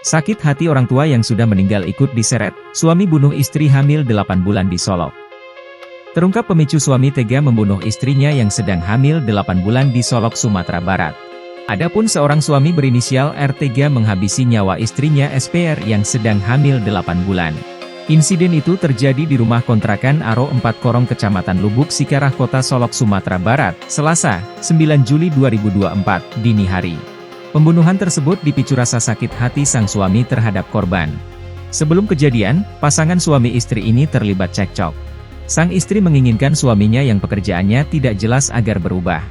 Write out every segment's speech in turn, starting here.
Sakit hati orang tua yang sudah meninggal ikut diseret, suami bunuh istri hamil 8 bulan di Solok. Terungkap pemicu suami tega membunuh istrinya yang sedang hamil 8 bulan di Solok, Sumatera Barat. Adapun seorang suami berinisial R tega menghabisi nyawa istrinya SPR yang sedang hamil 8 bulan. Insiden itu terjadi di rumah kontrakan Aro 4 Korong Kecamatan Lubuk Sikarah Kota Solok, Sumatera Barat, Selasa, 9 Juli 2024, dini hari. Pembunuhan tersebut dipicu rasa sakit hati sang suami terhadap korban. Sebelum kejadian, pasangan suami istri ini terlibat cekcok. Sang istri menginginkan suaminya yang pekerjaannya tidak jelas agar berubah.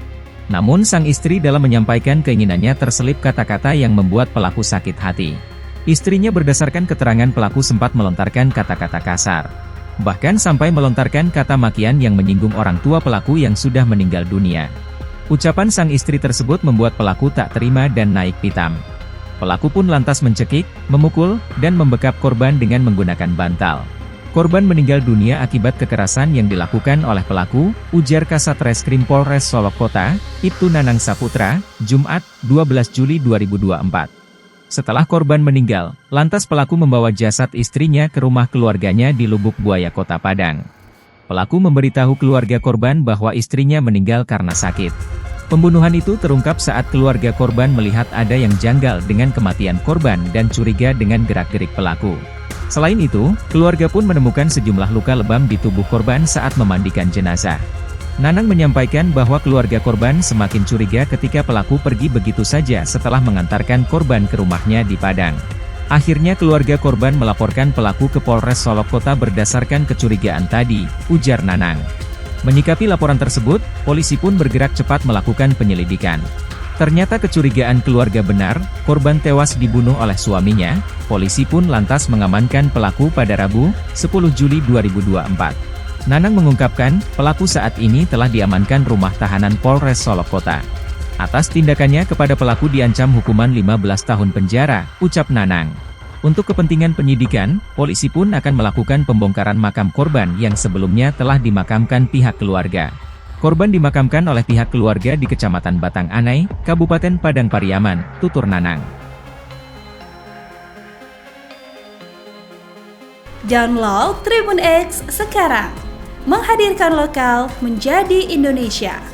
Namun sang istri dalam menyampaikan keinginannya terselip kata-kata yang membuat pelaku sakit hati. Istrinya berdasarkan keterangan pelaku sempat melontarkan kata-kata kasar. Bahkan sampai melontarkan kata makian yang menyinggung orang tua pelaku yang sudah meninggal dunia. Ucapan sang istri tersebut membuat pelaku tak terima dan naik pitam. Pelaku pun lantas mencekik, memukul, dan membekap korban dengan menggunakan bantal. Korban meninggal dunia akibat kekerasan yang dilakukan oleh pelaku, ujar Kasat Reskrim Polres Solok Kota, Ibtu Nanang Saputra, Jumat, 12 Juli 2024. Setelah korban meninggal, lantas pelaku membawa jasad istrinya ke rumah keluarganya di Lubuk Buaya, Kota Padang. Pelaku memberitahu keluarga korban bahwa istrinya meninggal karena sakit. Pembunuhan itu terungkap saat keluarga korban melihat ada yang janggal dengan kematian korban dan curiga dengan gerak-gerik pelaku. Selain itu, keluarga pun menemukan sejumlah luka lebam di tubuh korban saat memandikan jenazah. Nanang menyampaikan bahwa keluarga korban semakin curiga ketika pelaku pergi begitu saja setelah mengantarkan korban ke rumahnya di Padang. Akhirnya keluarga korban melaporkan pelaku ke Polres Solok Kota berdasarkan kecurigaan tadi, ujar Nanang. Menyikapi laporan tersebut, polisi pun bergerak cepat melakukan penyelidikan. Ternyata kecurigaan keluarga benar, korban tewas dibunuh oleh suaminya. Polisi pun lantas mengamankan pelaku pada Rabu, 10 Juli 2024. Nanang mengungkapkan, pelaku saat ini telah diamankan rumah tahanan Polres Solok Kota. Atas tindakannya kepada pelaku diancam hukuman 15 tahun penjara, ucap Nanang. Untuk kepentingan penyidikan, polisi pun akan melakukan pembongkaran makam korban yang sebelumnya telah dimakamkan pihak keluarga. Korban dimakamkan oleh pihak keluarga di Kecamatan Batang Anai, Kabupaten Padang Pariaman, tutur Nanang. Download Tribun X sekarang, menghadirkan lokal menjadi Indonesia.